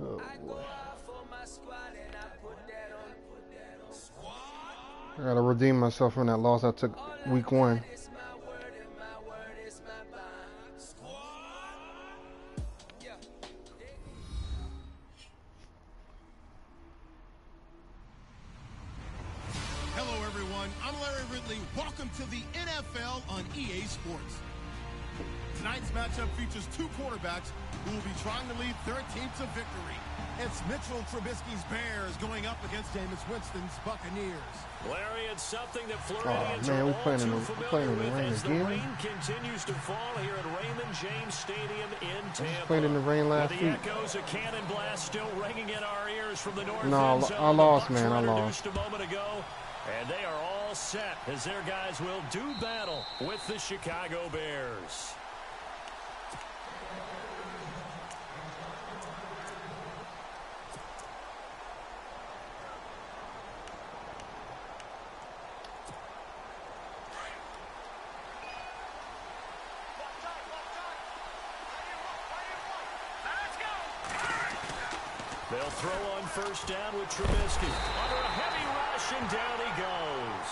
Oh, boy. I gotta redeem myself from that loss I took week 1. Hello, everyone. I'm Larry Ridley. Welcome to the NFL on EA Sports. Tonight's matchup features two quarterbacks who will be trying to lead their team to victory. It's Mitchell Trubisky's Bears going up against Jameis Winston's Buccaneers. Larry, it's something that Floridians man, are we all playing in too the familiar with rain as the again. rain continues to fall here at Raymond James Stadium in Tampa. Played in the rain last With week. the echoes of cannon blast still ringing in our ears from the north No, end zone. I lost, The man. I Bucs were lost. introduced a moment ago, and they are all set as their guys will do battle with the Chicago Bears. They'll throw on first down with Trubisky. Under a heavy rush, and down he goes.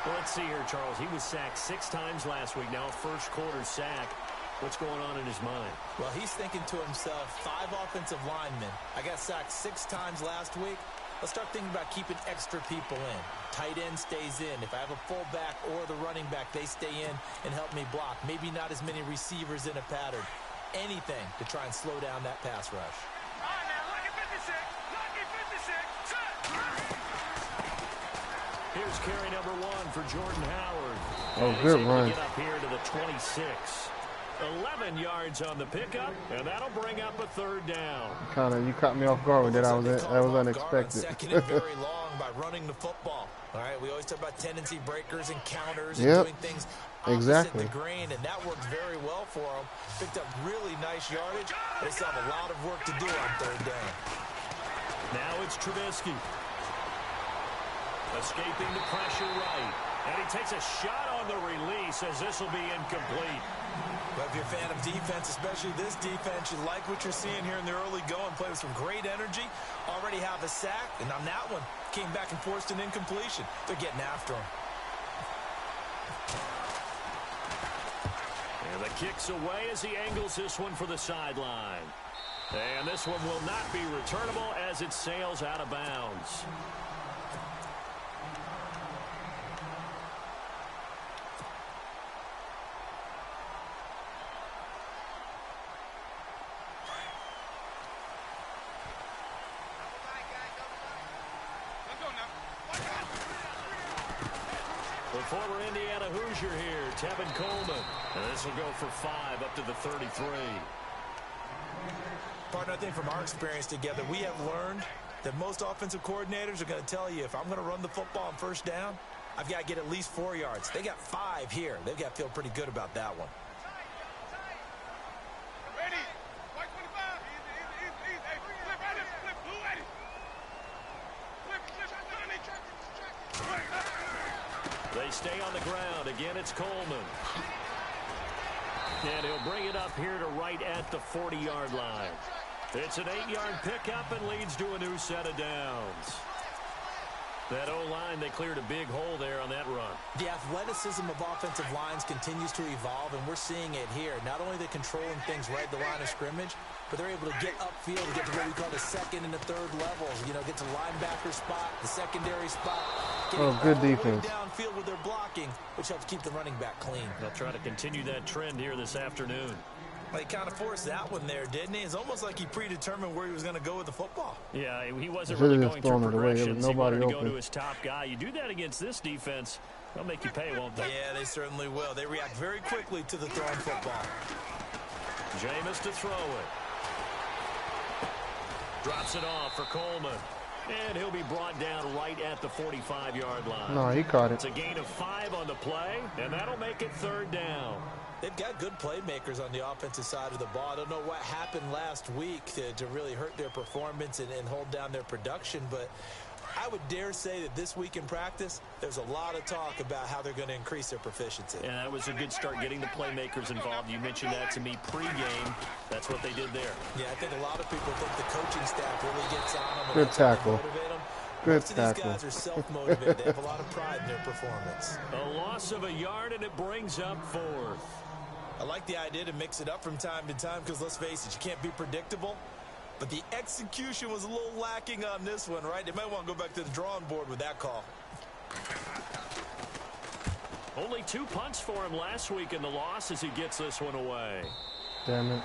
Well, let's see here, Charles. He was sacked 6 times last week. Now a first-quarter sack. What's going on in his mind? Well, he's thinking to himself, 5 offensive linemen. I got sacked 6 times last week. Let's start thinking about keeping extra people in. Tight end stays in. If I have a fullback or the running back, they stay in and help me block. Maybe not as many receivers in a pattern. Anything to try and slow down that pass rush. Here's carry number 1 for Jordan Howard. Oh, good run. Get up here to the 26. 11 yards on the pickup, and that'll bring up a third down. You caught me off guard with that. That was unexpected. Second and very long by running the football. All right, we always talk about tendency breakers and counters and doing things opposite the grain, and that worked very well for them. Picked up really nice yardage. They still have a lot of work to do on third down. Now it's Trubisky. Escaping the pressure right. And he takes a shot on the release as this will be incomplete. But if you're a fan of defense, especially this defense, you like what you're seeing here in the early going. Play with some great energy. Already have a sack. And on that one, came back and forced an incompletion. They're getting after him. And the kick's away as he angles this one for the sideline. And this one will not be returnable as it sails out of bounds. The former Indiana Hoosier here, Tevin Coleman. And this will go for 5 up to the 33. Partner, I think from our experience together, we have learned that most offensive coordinators are going to tell you, if I'm going to run the football on first down, I've got to get at least 4 yards. They got 5 here. They've got to feel pretty good about that one. They stay on the ground. Again, it's Coleman. And he'll bring it up here to right at the 40-yard line. It's an 8-yard pickup and leads to a new set of downs. That O-line, they cleared a big hole there on that run. The athleticism of offensive lines continues to evolve, and we're seeing it here. Not only are they controlling things right at the line of scrimmage, but they're able to get upfield and get to what we call the second and the third levels. You know, get to linebacker spot, the secondary spot. Good defense. Downfield with their blocking, which helps keep the running back clean. They'll try to continue that trend here this afternoon. Well, he kind of forced that one there, didn't he? It's almost like he predetermined where he was going to go with the football. Yeah, he wasn't really going through progressions. He wanted to go open. to his top guy. You do that against this defense, they'll make you pay, won't they? Yeah, they certainly will. They react very quickly to the thrown football. Jameis to throw it. Drops it off for Coleman. And he'll be brought down right at the 45-yard line. No, he caught it. It's a gain of 5 on the play, and that'll make it third down. They've got good playmakers on the offensive side of the ball. I don't know what happened last week to really hurt their performance and hold down their production, but I would dare say that this week in practice, there's a lot of talk about how they're going to increase their proficiency. Yeah, that was a good start getting the playmakers involved. You mentioned that to me pregame. That's what they did there. Yeah, I think a lot of people think the coaching staff really gets on them. Good tackle. Good Most of these tackle. guys are self-motivated. They have a lot of pride in their performance. A loss of a yard, and it brings up 4th. I like the idea to mix it up from time to time because, let's face it, you can't be predictable. But the execution was a little lacking on this one, right? They might want to go back to the drawing board with that call. Only 2 punts for him last week in the loss as he gets this one away. Damn it.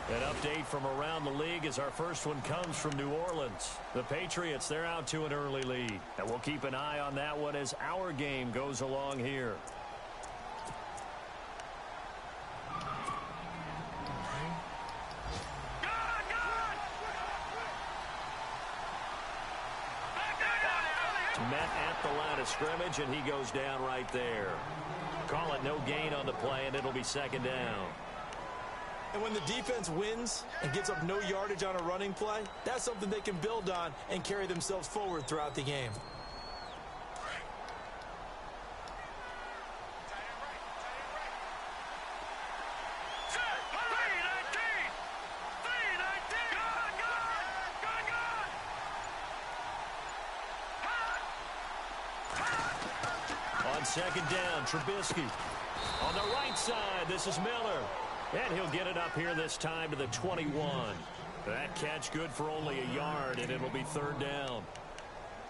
An update from around the league as our first one comes from New Orleans. The Patriots, they're out to an early lead. And we'll keep an eye on that one as our game goes along here. Met at the line of scrimmage, and he goes down right there. Call it no gain on the play, and it'll be 2nd down. And when the defense wins and gives up no yardage on a running play, that's something they can build on and carry themselves forward throughout the game. On 2nd down, Trubisky. On the right side, this is Miller. And he'll get it up here this time to the 21. That catch good for only a yard, and it'll be 3rd down.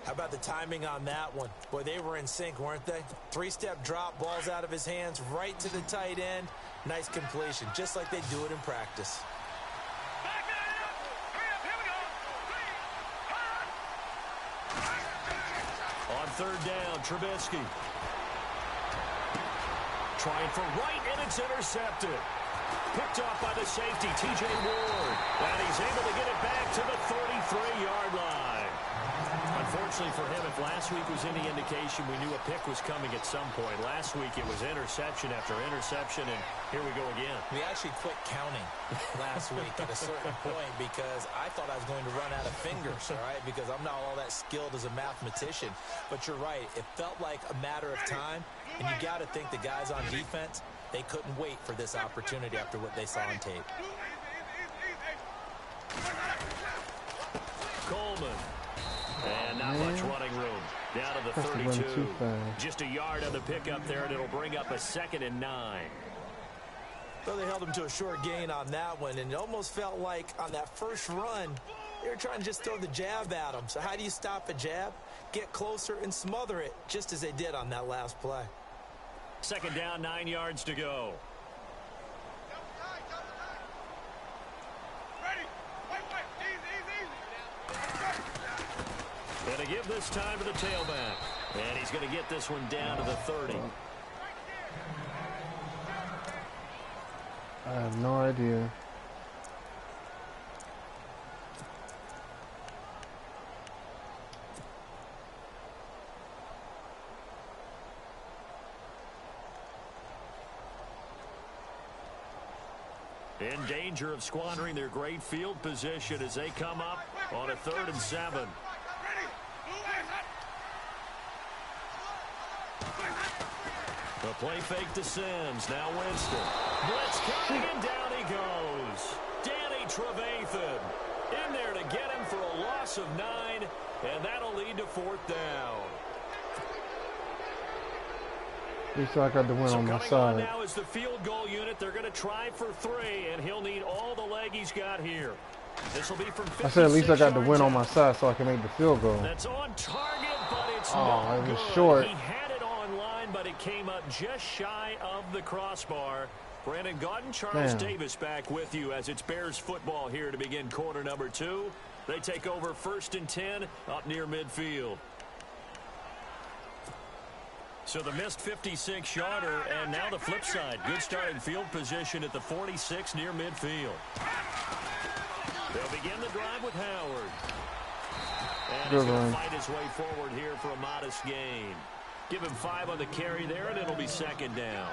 How about the timing on that one? Boy, they were in sync, weren't they? 3-step drop, balls out of his hands, right to the tight end. Nice completion, just like they do it in practice. On 3rd down, Trubisky. Trying for right, and it's intercepted. Picked off by the safety, T.J. Ward. And he's able to get it back to the 33-yard line. Unfortunately for him, if last week was any indication, we knew a pick was coming at some point. Last week it was interception after interception, and here we go again. We actually quit counting last week at a certain point because I thought I was going to run out of fingers, all right, because I'm not all that skilled as a mathematician. But you're right. It felt like a matter of time, and you got to think the guys on defense, they couldn't wait for this opportunity after what they saw on tape. Coleman. And not much running room. Down to the 32. Just a yard on the pickup there, and it'll bring up a 2nd and 9. So they held him to a short gain on that one, and it almost felt like on that first run, they were trying to just throw the jab at him. So how do you stop a jab? Get closer and smother it, just as they did on that last play. 2nd down, 9 yards to go. And to give this time to the tailback. And he's going to get this one down to the 30. I have no idea. In danger of squandering their great field position as they come up on a 3rd and 7. The play fake to Sims. Now Winston. Blitz coming, and down he goes. Danny Trevathan in there to get him for a loss of 9, and that'll lead to 4th down. At least I got the win on my Coming side. on now is the field goal unit. They're going to try for 3, and he'll need all the leg he's got here. This will be from 56 I said at least I got the win on my yards side so I can make the field goal. That's on target, but it's Oh, no it was good. short. He had it on line, but it came up just shy of the crossbar. Brandon Gaudin, Charles Damn. Davis back with you as it's Bears football here to begin quarter number 2. They take over 1st and 10 up near midfield. So the missed 56-yarder, and now the flip side. Good starting field position at the 46 near midfield. They'll begin the drive with Howard. And he's going to fight his way forward here for a modest gain. Give him 5 on the carry there, and it'll be 2nd down.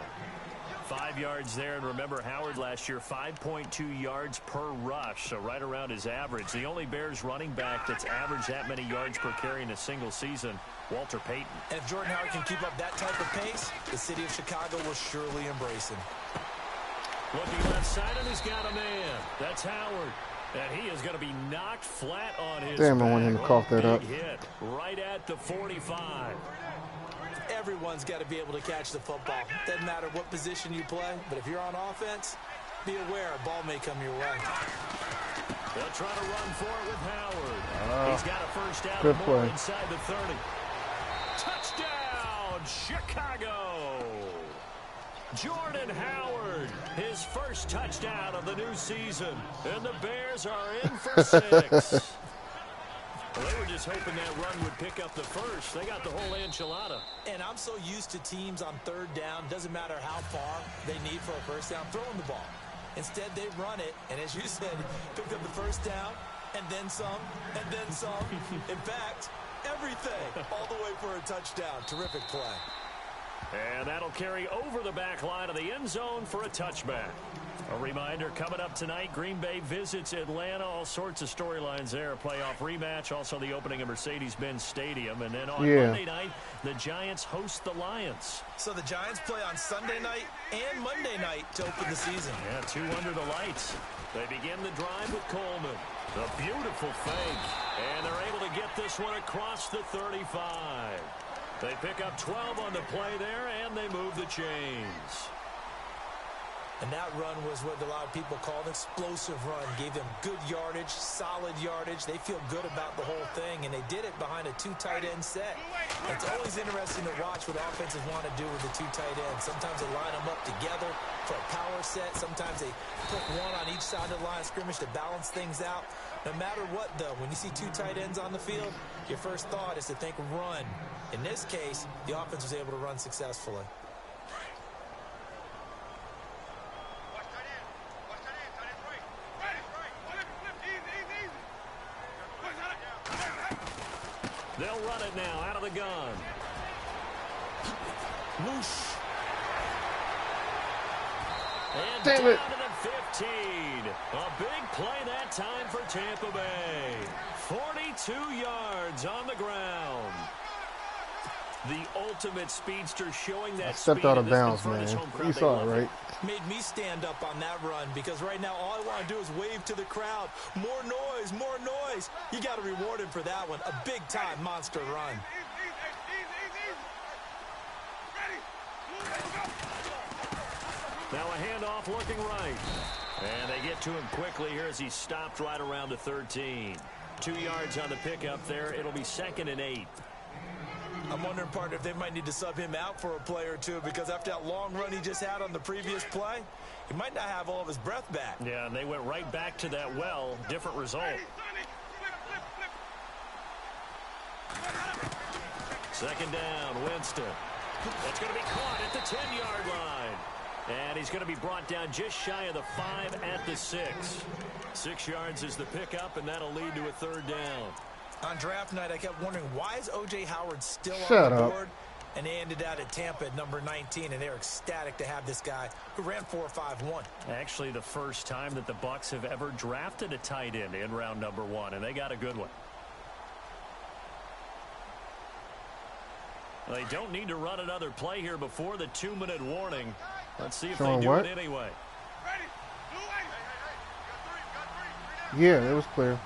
5 yards there, and remember Howard last year, 5.2 yards per rush, so right around his average. The only Bears running back that's averaged that many yards per carry in a single season, Walter Payton. And if Jordan Howard can keep up that type of pace, the city of Chicago will surely embrace him. Looking left side, and he's got a man. That's Howard. And he is going to be knocked flat on his Damn, I want back. him to cough that up. Hit right at the 45. Everyone's got to be able to catch the football. Doesn't matter what position you play, but if you're on offense, be aware a ball may come your way. They'll try to run for it with Howard. He's got a first down good and more play. inside the 30. Touchdown, Chicago! Jordan Howard, his first touchdown of the new season. And the Bears are in for 6. Well, they were just hoping that run would pick up the first. They got the whole enchilada. And I'm so used to teams on third down, doesn't matter how far they need for a first down, throwing the ball. Instead, they run it, and as you said, picked up the first down, and then some, and then some. In fact, everything, all the way for a touchdown. Terrific play. And that'll carry over the back line of the end zone for a touchback. A reminder, coming up tonight, Green Bay visits Atlanta. All sorts of storylines there. A playoff rematch, also the opening of Mercedes-Benz Stadium. And then on Monday night, the Giants host the Lions. So the Giants play on Sunday night and Monday night to open the season. Yeah, 2 under the lights. They begin the drive with Coleman. The beautiful fake. And they're able to get this one across the 35. They pick up 12 on the play there, and they move the chains. And that run was what a lot of people call an explosive run. Gave them good yardage, solid yardage. They feel good about the whole thing, and they did it behind a 2 tight end set. It's always interesting to watch what offenses want to do with the 2 tight ends. Sometimes they line them up together for a power set. Sometimes they put one on each side of the line of scrimmage to balance things out. No matter what, though, when you see 2 tight ends on the field, your first thought is to think run. In this case, the offense was able to run successfully. They'll run it now out of the gun. Whoosh. And Damn down it. to the 15. A big play that time for Tampa Bay. 42 yards on the ground. The ultimate speedster showing that I stepped speed out of in this bounds, confronted man. home crowd. You They saw love it, right? Made me stand up on that run because right now all I want to do is wave to the crowd. More noise, more noise. You got to reward him for that one. A big-time monster run. Now a handoff looking right. And they get to him quickly here as he stopped right around the 13. 2 yards on the pickup there. It'll be 2nd and 8. I'm wondering, partner, if they might need to sub him out for a play or two because after that long run he just had on the previous play, he might not have all of his breath back. Yeah, and they went right back to that well. Different result. 2nd down, Winston. That's going to be caught at the 10-yard line. And he's going to be brought down just shy of the 5 at the 6. 6 yards is the pickup, and that'll lead to a 3rd down. On draft night, I kept wondering, why is O.J. Howard still Shut on the up. board? And they ended out at Tampa at number 19, and they're ecstatic to have this guy who ran 4.51. Actually, the first time that the Bucs have ever drafted a tight end in round number 1, and they got a good one. They don't need to run another play here before the 2-minute warning. Let's see if they do it anyway. Yeah, it was clear.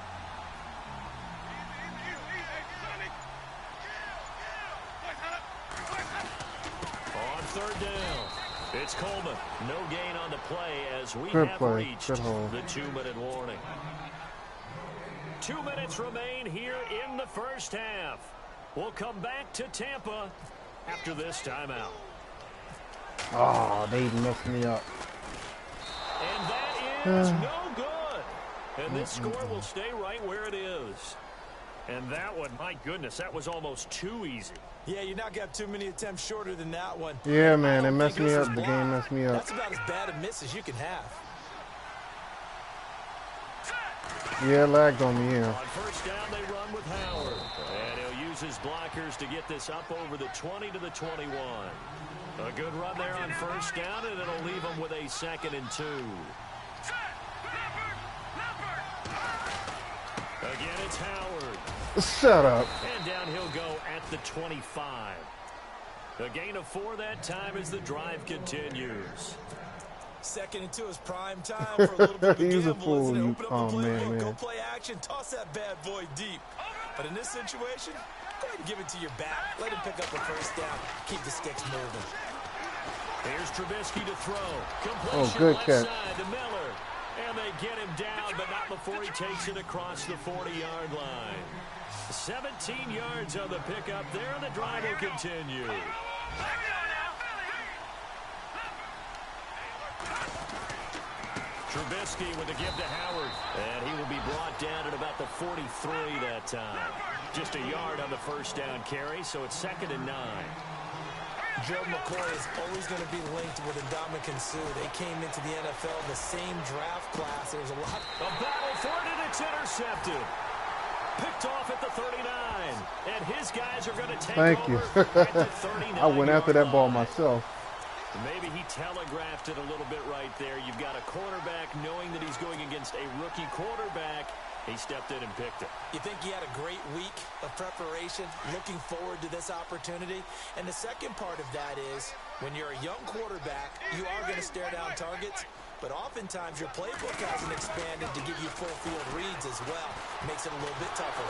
On 3rd down, it's Coleman. No gain on the play as we Good have play. reached Good hole. the 2-minute warning. 2 minutes remain here in the first half. We'll come back to Tampa after this timeout. Oh, they messed me up. And that is no good. And this score will stay right where it is. And that one, my goodness, that was almost too easy. Yeah, you're not going to have too many attempts shorter than that one. Yeah, man, it messed think me this up. is The blocked. game messed me up. That's about as bad a miss as you can have. Yeah, it lagged on me, yeah. On 1st down, they run with Howard. And he'll use his blockers to get this up over the 20 to the 21. A good run there on first down, and it'll leave them with a 2nd and 2. Again, it's Howard. Shut up. And down he'll go at the 25. A gain of 4 that time as the drive continues. 2nd and 2 is prime time for a little bit of a He's a gamble, fool. isn't it? Open up the playbook, Man. go play action, toss that bad boy deep. But in this situation, go ahead and give it to your back. Let him pick up a first down. Keep the sticks moving. Here's Trubisky to throw. Completion Oh, good left catch. side to Miller. And they get him down, but not before he takes it across the 40-yard line. 17 yards on the pickup there, and the drive will continue. Trubisky with a give to Howard. And he will be brought down at about the 43 that time. Just a yard on the first down carry, so it's 2nd and 9. Joe McCoy is always going to be linked with Ndamukong Suh. They came into the NFL the same draft class. There was a lot. A battle for it, and it's intercepted. Picked off at the 39. And his guys are going to take over at the 39. I went after that ball myself. Maybe he telegraphed it a little bit right there. You've got a quarterback knowing that he's going against a rookie quarterback. He stepped in and picked it. You think he had a great week of preparation, looking forward to this opportunity? And the second part of that is, when you're a young quarterback, you are going to stare down targets, but oftentimes your playbook hasn't expanded to give you full field reads as well. Makes it a little bit tougher.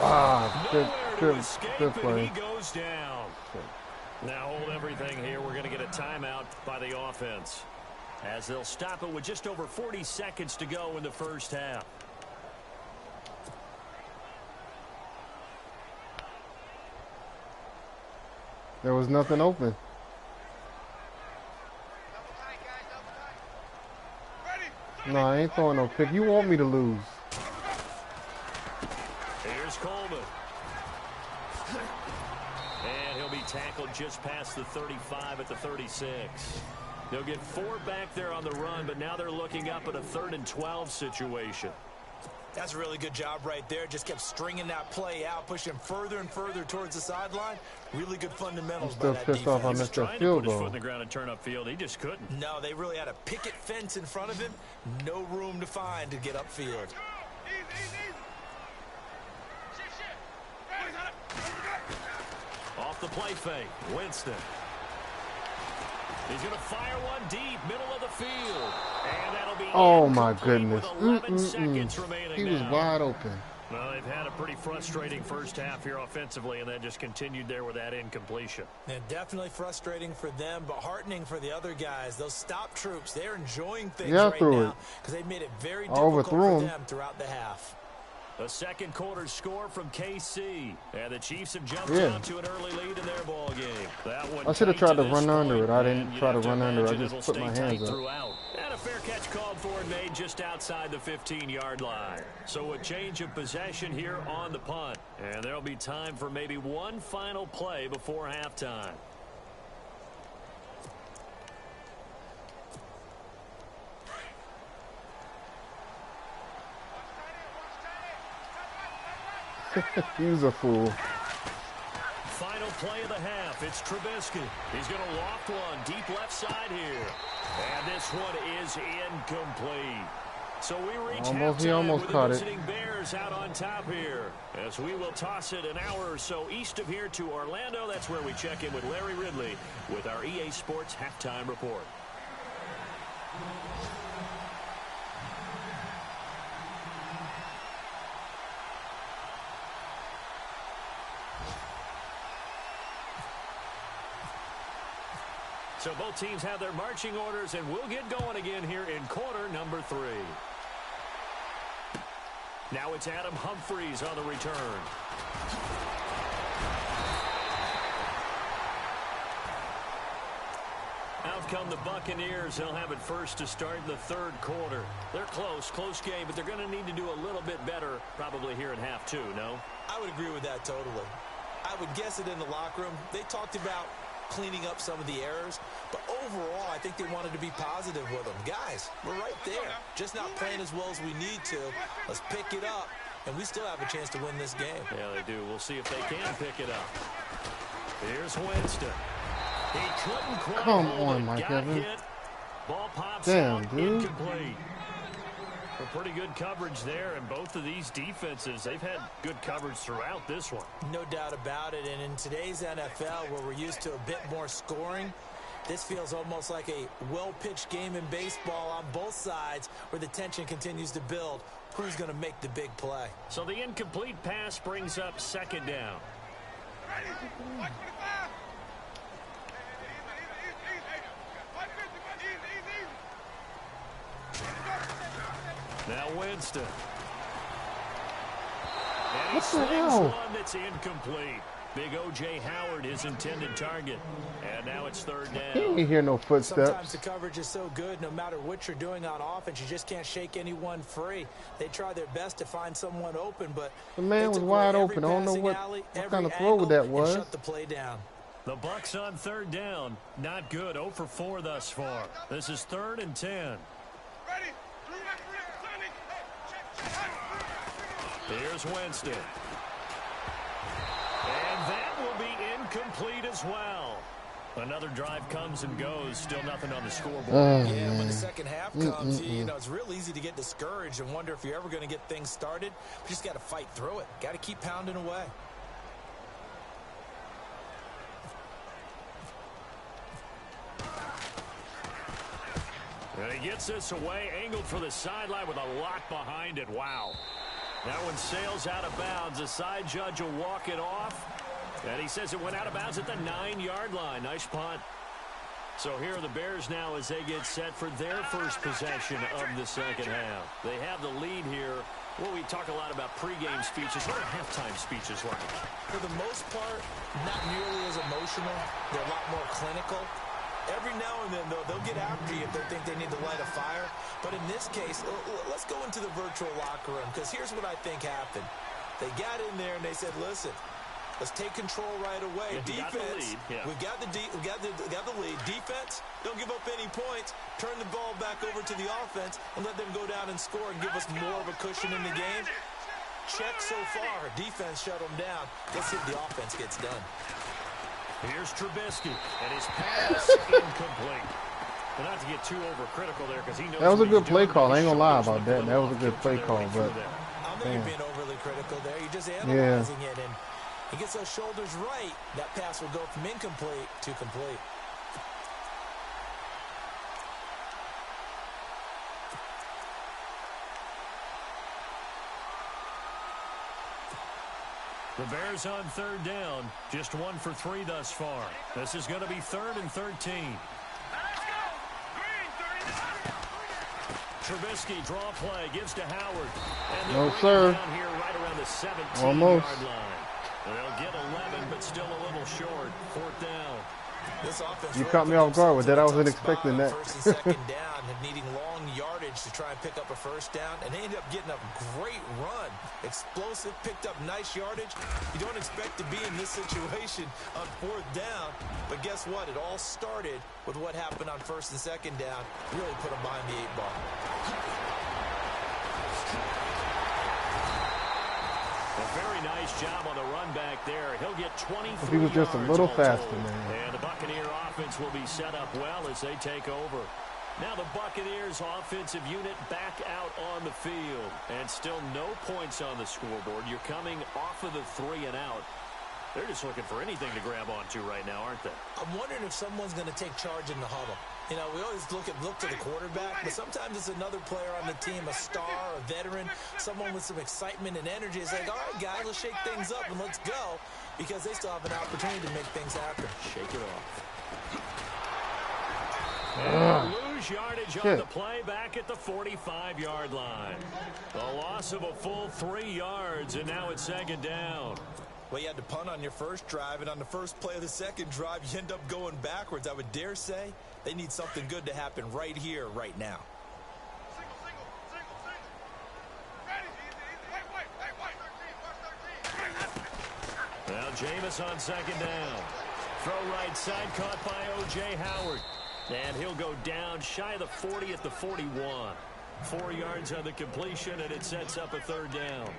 Good play. He goes down. Now hold everything here. We're going to get a timeout by the offense, as they'll stop it with just over 40 seconds to go in the first half. There was nothing open. No, I ain't throwing no pick. You want me to lose. Here's Coleman. And he'll be tackled just past the 35 at the 36. They'll get 4 back there on the run, but now they're looking up at a 3rd and 12 situation. That's a really good job right there. Just kept stringing that play out, pushing further and further towards the sideline. Really good fundamentals by that defense. Still pissed off I missed that field goal. He was trying to put his foot goal. in the ground and turn upfield. He just couldn't. No, they really had a picket fence in front of him. No room to find to get upfield. Off the play fake, Winston. He's going to fire one deep, middle of the field. And that'll be my goodness. He was wide open. Well, they've had a pretty frustrating first half here offensively, and that just continued there with that incompletion. And definitely frustrating for them, but heartening for the other guys. Those stop troops, they're enjoying things right now because they've made it very difficult for them throughout the half. The second quarter score from KC, and the Chiefs have jumped out to an early lead in their ball game. That one I should have tried to run under it. I didn't try to run under it. I just put my hands up. Throughout. And a fair catch called for and made just outside the 15-yard line. So a change of possession here on the punt, and there'll be time for maybe one final play before halftime. He's a fool. Final play of the half. It's Trubisky. He's going to loft one deep left side here. And this one is incomplete. So we reach halftime with the visiting Bears out on top here. As we will toss it an hour or so east of here to Orlando. That's where we check in with Larry Ridley with our EA Sports Halftime Report. So both teams have their marching orders, and we'll get going again here in quarter number 3. Now it's Adam Humphries on the return. Out come the Buccaneers. They'll have it first to start in the 3rd quarter. They're close game, but they're going to need to do a little bit better probably here in half 2, no? I would agree with that totally. I would guess it in the locker room. They talked about cleaning up some of the errors, but overall I think they wanted to be positive with them. Guys, we're right there, just not playing as well as we need to. Let's pick it up, and we still have a chance to win this game. Yeah, they do. We'll see if they can pick it up. Here's Winston. He couldn't quite Come hold on, it. Mike Got Evans. hit. Ball pops Damn, out, dude. incomplete. Well, pretty good coverage there, and both of these defenses, they've had good coverage throughout this one. No doubt about it, and in today's NFL, where we're used to a bit more scoring, this feels almost like a well-pitched game in baseball on both sides where the tension continues to build. Who's going to make the big play? So the incomplete pass brings up second down. Now Winston. And he What the slings hell? one that's incomplete. Big O.J. Howard, his intended target. And now it's third He down. ain't hear no Sometimes footsteps. the coverage is so good, no matter what you're doing on offense, you just can't shake anyone free. They try their best to find someone open, but The man they was took wide away open. I every don't know passing what alley, kind every of throw that angle, was. and shut the play down. The Bucs on third down. Not good. 0 for 4 thus far. This is 3rd and 10. Here's Winston. And that will be incomplete as well. Another drive comes and goes. Still nothing on the scoreboard. Yeah, when the second half comes, you know, it's real easy to get discouraged and wonder if you're ever going to get things started. You just got to fight through it. Got to keep pounding away. And he gets this away, angled for the sideline with a lot behind it. Wow. That one sails out of bounds. The side judge will walk it off. And he says it went out of bounds at the 9-yard line. Nice punt. So here are the Bears now as they get set for their first possession of the second half. They have the lead here. Well, we talk a lot about pregame speeches. What are halftime speeches like? For the most part, not nearly as emotional. They're a lot more clinical. Every now and then, though, they'll get after you if they think they need to light a fire. But in this case, let's go into the virtual locker room, because here's what I think happened. They got in there and they said, listen, let's take control right away. Yeah, Defense, we got the lead. Defense, don't give up any points. Turn the ball back over to the offense and let them go down and score and give us more of a cushion in the game. Check so far. Defense shut them down. Let's see if the offense gets done. Here's Trubisky, and his pass incomplete. But not to get too overcritical there, because he knows That was a what good he's play doing. call. I His ain't gonna lie shoulders about look that. a That little was a good off play kilter call, there but through there. I don't think damn. you're being overly critical there. You're just analyzing it, and he gets those shoulders right. That pass will go from incomplete to complete. The Bears on third down, just 1 for 3 thus far. This is going to be 3rd and 13. Trubisky draw play, gives to Howard. And No, they'll sir. bring it down here right around the 17-yard Almost. line. They'll get 11, but still a little short. 4th down. This offense You really caught me put off guard with that. I themselves wasn't in a tough expecting spot that. on first and second down and needing long yardage to try and pick up a first down, and they ended up getting a great run. Explosive, picked up nice yardage. You don't expect to be in this situation on 4th down, but guess what? It all started with what happened on first and second down. Really put them behind the 8-ball. A very nice job on the run back there. He'll get 23 If he was just a yards little all faster, told. man. And the Buccaneer offense will be set up well as they take over. Now the Buccaneers offensive unit back out on the field. And still no points on the scoreboard. You're coming off of the 3 and out. They're just looking for anything to grab onto right now, aren't they? I'm wondering if someone's going to take charge in the huddle. You know, we always look to the quarterback, but sometimes it's another player on the team, a star, a veteran, someone with some excitement and energy. It's like, all right, guys, let's shake things up and let's go, because they still have an opportunity to make things happen. Shake it off. And lose yardage on the play back at the 45-yard line. A loss of a full 3 yards, and now it's second down. Well, you had to punt on your first drive, and on the first play of the second drive, you end up going backwards. I would dare say they need something good to happen right here, right now. Now Jameis on second down. Throw right side, caught by O.J. Howard. And he'll go down shy of the 40 at the 41. 4 yards on the completion, and it sets up a 3rd down.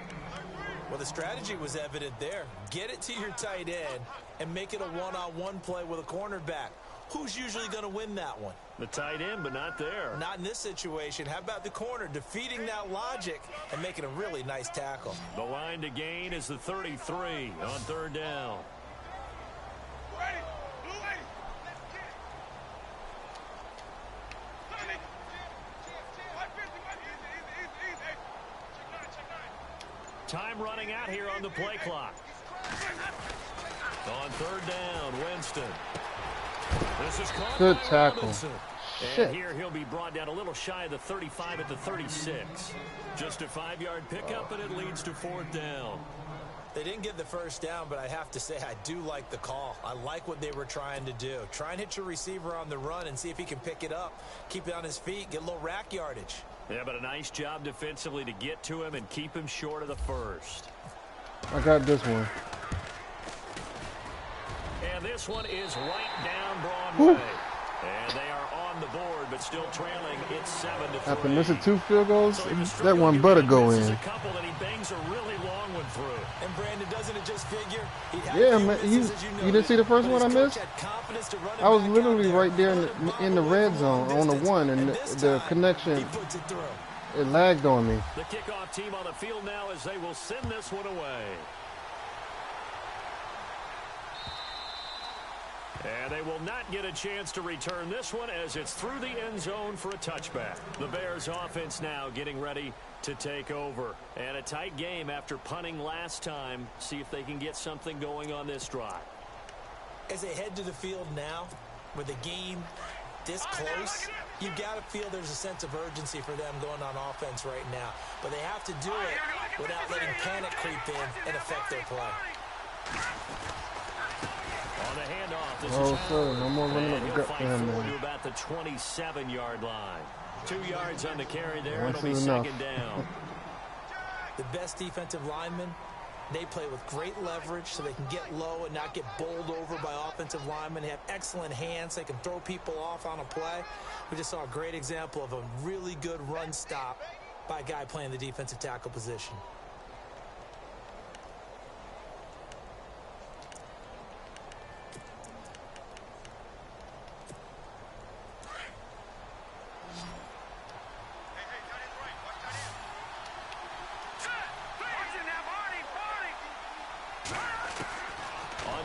Well, the strategy was evident there. Get it to your tight end and make it a one-on-one play with a cornerback. Who's usually going to win that one? The tight end, but not there. Not in this situation. How about the corner defeating that logic and making a really nice tackle? The line to gain is the 33 on third down. Time running out here on the play clock. On third down, Winston. This is caught. Good tackle. And here he'll be brought down a little shy of the 35 at the 36. Just a 5-yard pickup, and it leads to fourth down. They didn't get the first down, but I have to say I do like the call. I like what they were trying to do. Try and hit your receiver on the run and see if he can pick it up. Keep it on his feet, get a little rack yardage. Yeah, but a nice job defensively to get to him and keep him short of the first. I got this one. And this one is right down Broadway. Woo. And they are on the board, but still trailing. It's 7-3. After missing 2 field goals, So that one better go in. A couple that he bangs a really long one through. And Brandon, doesn't it just figure? Yeah, man. You didn't see the first one I missed? I was literally right there in the red zone on the one, and the connection, it lagged on me. The kickoff team on the field now as they will send this one away. And they will not get a chance to return this one as it's through the end zone for a touchback. The Bears offense now getting ready to take over. And a tight game after punting last time. See if they can get something going on this drive. As they head to the field now, with the game this close, you've got to feel there's a sense of urgency for them going on offense right now. But they have to do it without letting panic creep in and affect their play. On the handoff, this Oh, is sir, no more running up the gut for him, to man. about the 27-yard line. 2 yards on the carry there. Once It'll be is enough. second down. The best defensive linemen, they play with great leverage so they can get low and not get bowled over by offensive linemen. They have excellent hands. They can throw people off on a play. We just saw a great example of a really good run stop by a guy playing the defensive tackle position.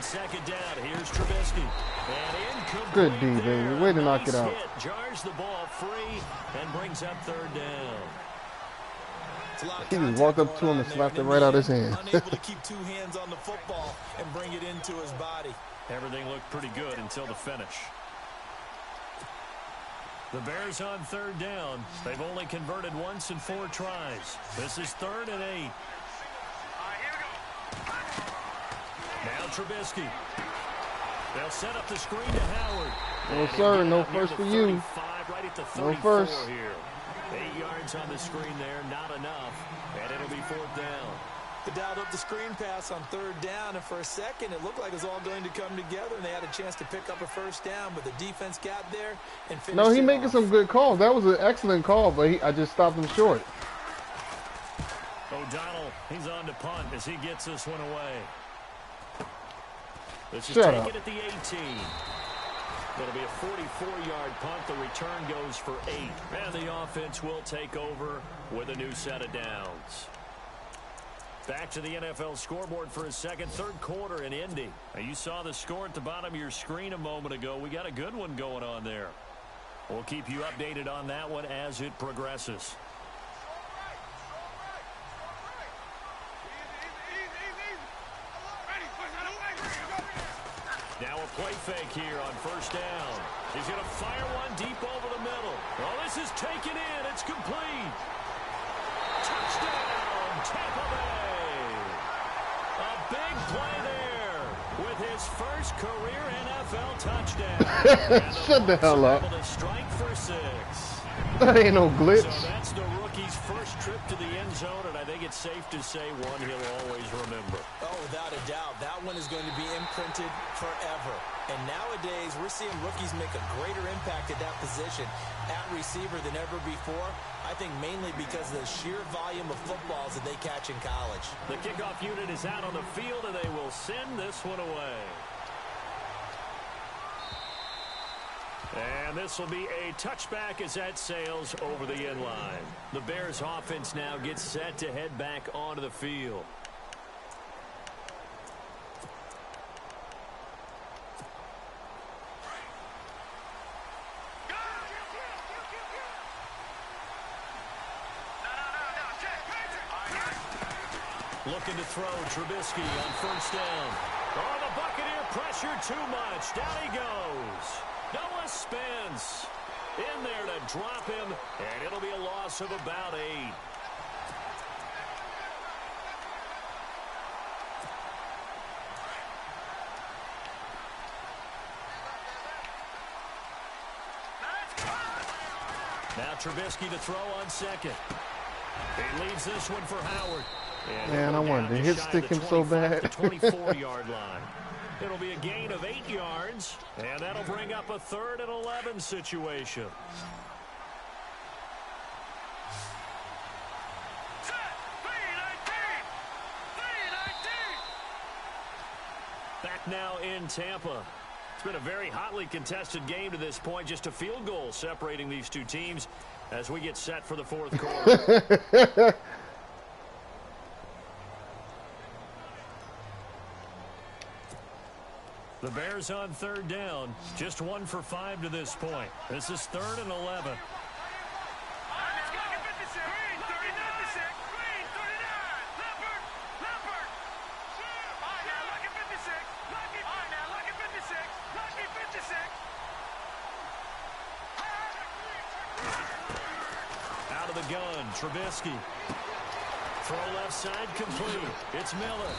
Second down, here's Trubisky. And incomplete. Good D, baby. Way to knock it out. Hit, jars the ball free and brings up third down. He just walked up to him and slapped it right out of his hand. Unable to keep 2 hands on the football and bring it into his body. Everything looked pretty good until the finish. The Bears on third down. They've only converted once in 4 tries. This is 3rd and 8. Now Trubisky. They'll set up the screen to Howard. No, sir. No first for you. Right at the No first. Here. 8 yards on the screen there. Not enough. And it'll be 4th down. They dialed up the screen pass on 3rd down, and for a second it looked like it was all going to come together, and they had a chance to pick up a first down, but the defense got there and finished. No, he it making off. some good calls. That was an excellent call, but I just stopped him short. O'Donnell, he's on to punt as he gets this one away. This is Shut taken up. at the 18. It'll be a 44-yard punt. The return goes for 8. And the offense will take over with a new set of downs. Back to the NFL scoreboard for a second, 3rd quarter in Indy. Now, you saw the score at the bottom of your screen a moment ago. We got a good one going on there. We'll keep you updated on that one as it progresses. Now a play fake here on 1st down. He's going to fire one deep over the middle. Oh, this is taken in. It's complete. Touchdown, Tampa Bay. A big play there with his first career NFL touchdown. Shut the hell up. Able to strike for 6. That ain't no glitch. So that's the rookie rookie's first trip to the end zone, and I think it's safe to say one he'll always remember. Oh, without a doubt. That one is going to be imprinted forever. And nowadays, we're seeing rookies make a greater impact at that position at receiver than ever before. I think mainly because of the sheer volume of footballs that they catch in college. The kickoff unit is out on the field, and they will send this one away. And this will be a touchback as that sails over the end line. The Bears offense now gets set to head back onto the field. Looking to throw, Trubisky on first down. Oh, the Buccaneer pressure too much. Down he goes. Noah Spence in there to drop him, and it'll be a loss of about 8. Now Trubisky to throw on second. He leaves this one for Howard. Man, I wanted to hit stick him so bad. 24-yard line. It'll be a gain of 8 yards, and that'll bring up a 3rd and 11 situation. Back now in Tampa. It's been a very hotly contested game to this point. Just a field goal separating these two teams as we get set for the 4th quarter. The Bears on 3rd down. Just 1 for 5 to this point. This is 3rd and 11. Out of the gun, Trubisky. Throw left side complete. It's Miller.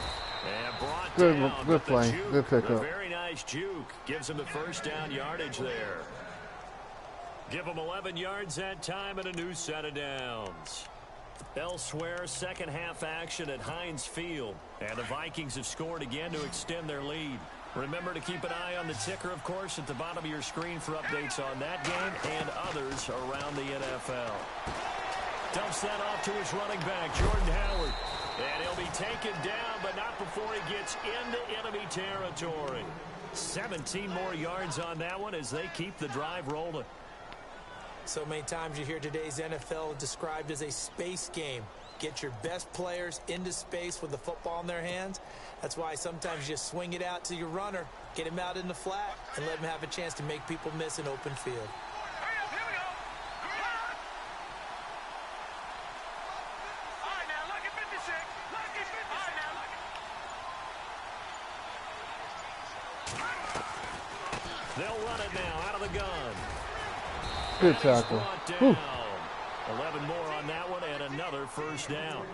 And brought down. Good play. Juke, good pickup. Very nice juke. Gives him the first down yardage there. Give him 11 yards that time and a new set of downs. Elsewhere, second half action at Heinz Field. And the Vikings have scored again to extend their lead. Remember to keep an eye on the ticker, of course, at the bottom of your screen for updates on that game and others around the NFL. Dumps that off to his running back, Jordan Howard. And he'll be taken down, but not before he gets into enemy territory. 17 more yards on that one as they keep the drive rolling. So many times you hear today's NFL described as a space game. Get your best players into space with the football in their hands. That's why sometimes you just swing it out to your runner, get him out in the flat, and let him have a chance to make people miss an open field. They'll run it now out of the gun. Good tackle. 11 more on that one and another first down.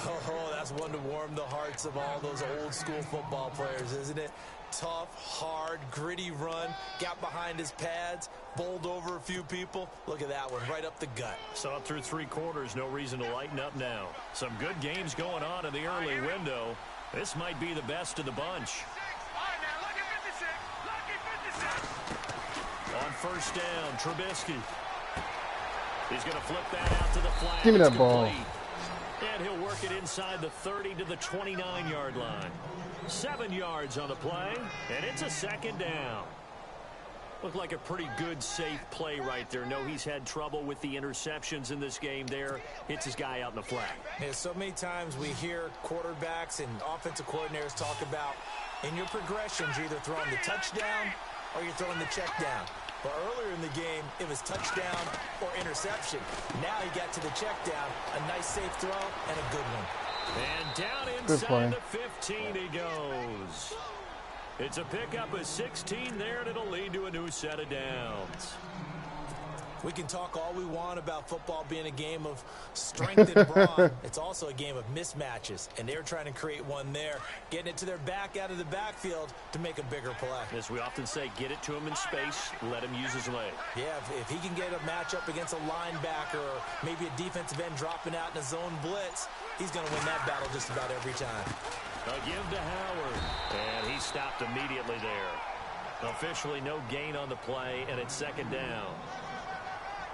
Oh, that's one to warm the hearts of all those old school football players, isn't it? Tough, hard, gritty run, got behind his pads, bowled over a few people. Look at that one, right up the gut. Saw through 3 quarters, no reason to lighten up now. Some good games going on in the early window. This might be the best of the bunch. On first down, Trubisky. He's going to flip that out to the flat. Give me that ball. And he'll work it inside the 30 to the 29-yard line. 7 yards on the play, and it's a second down. Looked like a pretty good, safe play right there. No, he's had trouble with the interceptions in this game there. Hits his guy out in the flat. Yeah, so many times we hear quarterbacks and offensive coordinators talk about in your progressions, you're either throwing the touchdown or you're throwing the check down. But earlier in the game, it was touchdown or interception. Now he got to the check down, a nice safe throw, and a good one. And down inside the 15 he goes. It's a pickup of 16 there, and it'll lead to a new set of downs. We can talk all we want about football being a game of strength and brawn. It's also a game of mismatches, and they're trying to create one there, getting it to their back out of the backfield to make a bigger play. As we often say, get it to him in space, let him use his leg. Yeah, if he can get a matchup against a linebacker or maybe a defensive end dropping out in a zone blitz, he's going to win that battle just about every time. A give to Howard, and he stopped immediately there. Officially no gain on the play, and it's second down.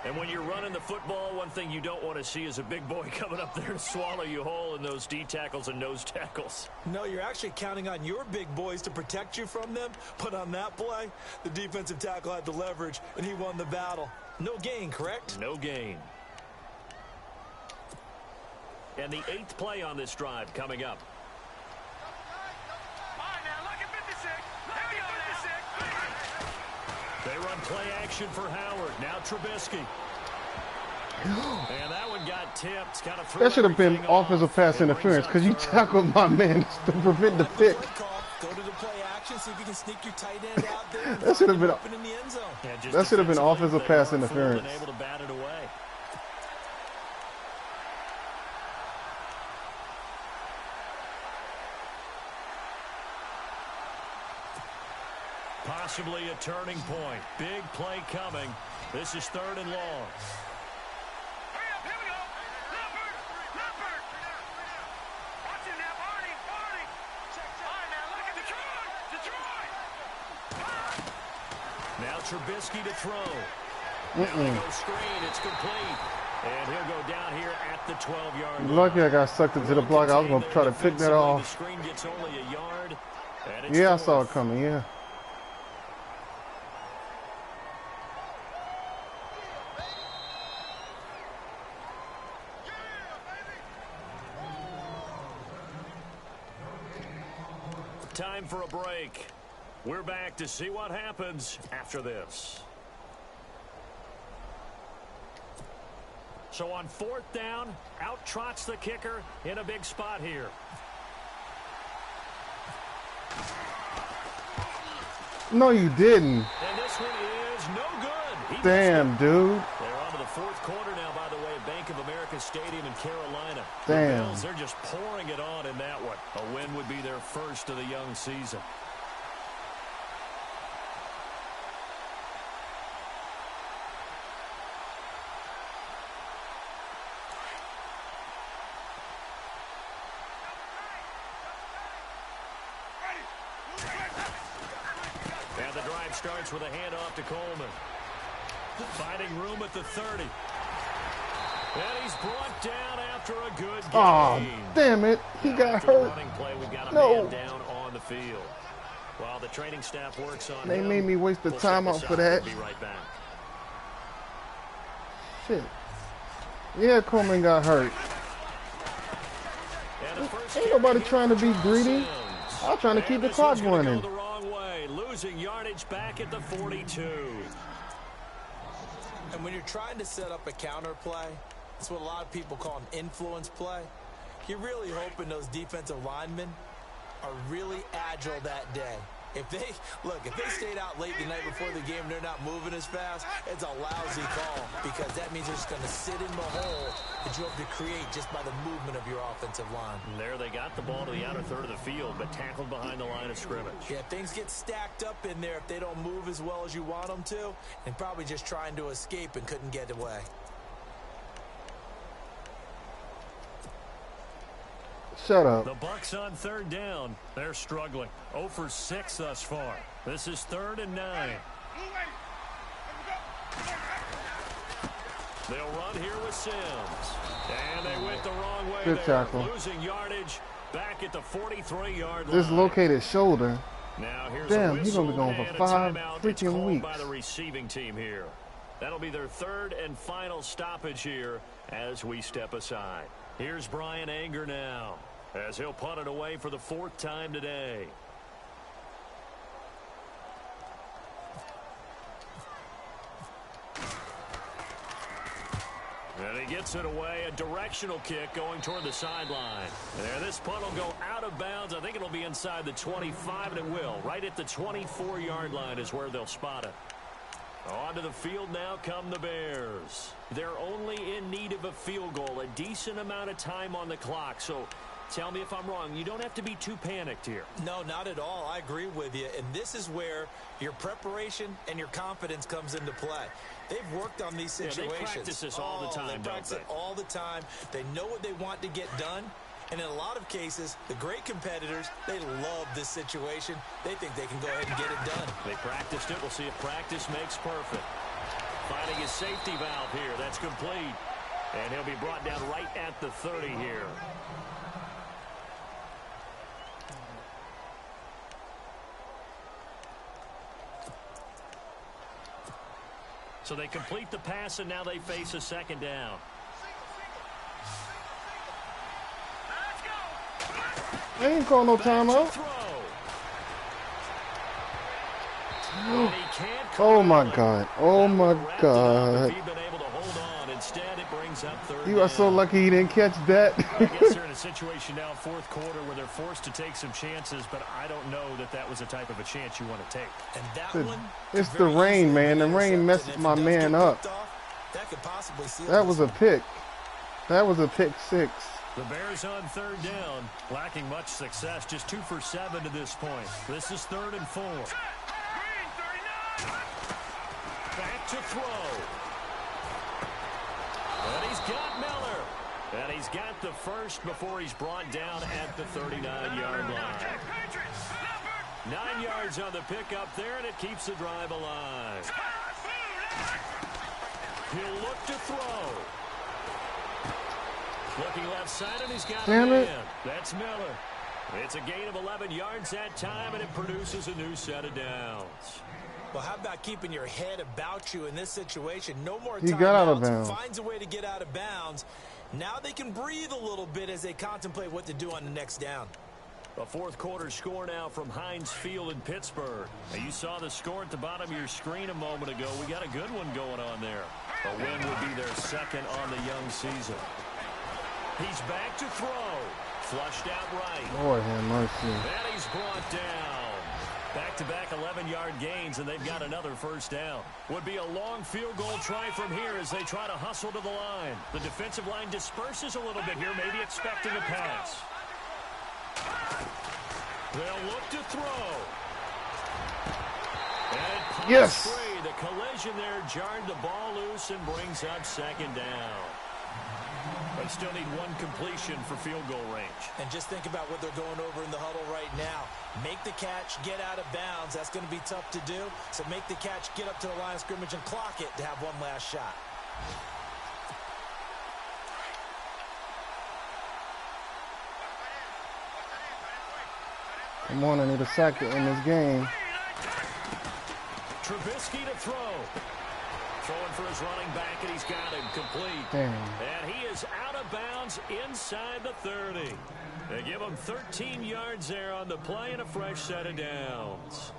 And when you're running the football, one thing you don't want to see is a big boy coming up there to swallow you whole in those D tackles and nose tackles. No, you're actually counting on your big boys to protect you from them. But on that play, the defensive tackle had the leverage, and he won the battle. No gain, correct? No gain. And the 8th play on this drive coming up. They run play action for Howard. Now Trubisky. And that one got tipped. That should have been offensive pass interference because you tackled my man to prevent the pick. Go to the play action, see if you can sneak your tight end out there. That should have been open in the end zone. Yeah, that should have been offensive pass interference. Able to bat it away. Possibly a turning point. Big play coming. This is 3rd and long. Hurry up, here we go. Leopard. Watch it now, Barney. All right, now, look at Detroit. Now Trubisky to throw. Now they go screen. It's complete. And he'll go down here at the 12-yard line. Lucky I got sucked into the block. I was going to try to pick that off. The screen gets only a yard. And Yeah, I saw it coming, yeah. Time for a break. We're back to see what happens after this. So on 4th down, out trots the kicker in a big spot here. No, you didn't. And this one is no good. Damn, dude. They're on to the 4th quarter now, by the way, at Bank of America Stadium in Carolina. Damn. The Bills, they're just pouring it on in that one. A win would be their first of the young season. And the drive starts with a handoff to Coleman. Finding room at the 30. And he's brought down after a good game. Oh, damn it. He got hurt. Running play, we've got a No. man down on the field. While the training staff works on They him, made me waste the we'll timeout check for this out. that. We'll be right back. Shit. Yeah, Coleman got hurt. And the first Ain't nobody trying to be greedy. Sims. I'm trying to keep And the this clock one's gonna running. Go the wrong way, losing yardage back at the 42. And when you're trying to set up a counter play, it's what a lot of people call an influence play. You're really hoping those defensive linemen are really agile that day. If they stayed out late the night before the game and they're not moving as fast, it's a lousy call because that means they're just going to sit in the hole that you have to create just by the movement of your offensive line. And there they got the ball to the outer third of the field, but tackled behind the line of scrimmage. Yeah, things get stacked up in there if they don't move as well as you want them to, and probably just trying to escape and couldn't get away. Shut up. The Bucks on 3rd down. They're struggling. 0 for 6 thus far. This is 3rd and 9. They'll run here with Sims. And they went the wrong way Good there. tackle. Losing yardage back at the 43-yard line. Dislocated shoulder. Now here's Damn, a he's gonna be whistle going for and a 5 timeout that's freaking called weeks. by the receiving team here. That'll be their 3rd and final stoppage here as we step aside. Here's Brian Anger now as he'll punt it away for the 4th time today. And he gets it away, a directional kick going toward the sideline. There, this punt will go out of bounds. I think it'll be inside the 25, and it will. Right at the 24-yard line is where they'll spot it. Onto the field now come the Bears. They're only in need of a field goal, a decent amount of time on the clock. So tell me if I'm wrong. You don't have to be too panicked here. No, not at all. I agree with you. And this is where your preparation and your confidence comes into play. They've worked on these situations. Yeah, they practice this all the time, They practice it all the time. They know what they want to get done. And in a lot of cases, the great competitors, they love this situation. They think they can go ahead and get it done. They practiced it. We'll see if practice makes perfect. Finding his safety valve here. That's complete. And he'll be brought down right at the 30 here. So they complete the pass, and now they face a second down. I ain't call no timeout. Oh my God. Oh my God. You are so lucky he didn't catch that. I guess they're in a situation now, fourth quarter, where they're forced to take some chances, but I don't know that that was the type of a chance you want to take. And that one, it's the rain, man. The rain messed my man up. That could possibly seal that was a pick. That was a pick six. The Bears on third down, lacking much success, just 2 for 7 to this point. This is 3rd and 4. Back to throw. And he's got Miller. And he's got the first before he's brought down at the 39-yard line. 9 yards on the pickup there, and it keeps the drive alive. He'll look to throw. Looking left side, and he's got it in. That's Miller. It's a gain of 11 yards that time, and it produces a new set of downs. Well, how about keeping your head about you in this situation? No more he got out of bounds. Finds a way to get out of bounds. Now they can breathe a little bit as they contemplate what to do on the next down. A fourth quarter score now from Heinz Field in Pittsburgh. Now, you saw the score at the bottom of your screen a moment ago. We got a good one going on there. A win would be their second on the young season. He's back to throw. Flushed out right. Lord have mercy. And he's brought down. Back-to-back 11-yard gains, and they've got another first down. Would be a long field goal try from here as they try to hustle to the line. The defensive line disperses a little bit here, maybe expecting a pass. They'll look to throw. And yes. Free. The collision there jarred the ball loose and brings up second down. They still need one completion for field goal range. And just think about what they're going over in the huddle right now. Make the catch, get out of bounds. That's going to be tough to do. So make the catch, get up to the line of scrimmage, and clock it to have one last shot. Come on, I need a sack to end this game. Trubisky to throw. Throwing for his running back, and he's got him complete. Damn. And he is out of bounds inside the 30. They give him 13 yards there on the play and a fresh set of downs.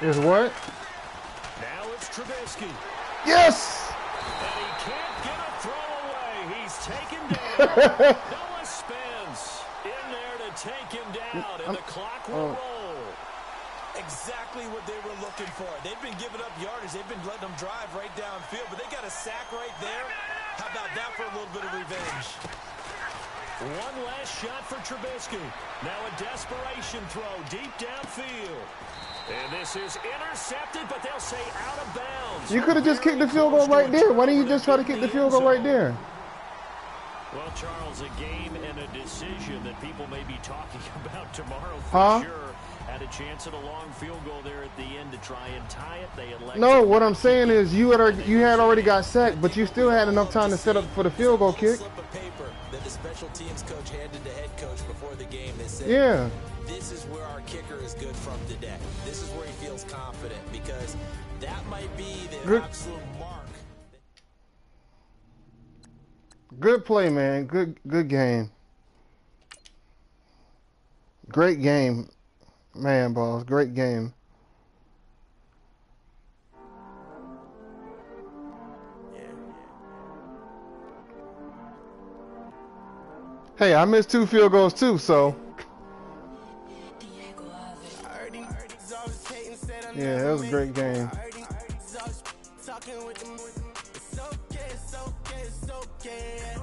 Is what? Now it's Trubisky. Yes! And he can't get a throw away. He's taken down. Noah Spence in there to take him down, and the clock will roll. Exactly what they were looking for. They've been giving up yardage. They've been letting them drive right downfield, but they got a sack right there. How about that for a little bit of revenge? One last shot for Trubisky. Now a desperation throw deep downfield. And this is intercepted, but they'll say out of bounds. You could have just kicked the field goal right there. Why didn't you just try to kick the field goal right there? Well, Charles, a game and a decision that people may be talking about tomorrow for sure. Had a chance at a long field goal there at the end to try and tie it. They elected. No, what I'm saying is you had already got sacked, but you still had enough time to set up for the field goal kick. Slip of paper that the special teams coach handed the head coach before the game. They said, yeah. This is where our kicker is good from today. This is where he feels confident, because that might be the Good. absolute mark. Good play, man. Good game. Great game, man, boss. Great game. Hey, I missed 2 field goals too, so yeah, that was a great game. It's okay, it's okay, it's okay.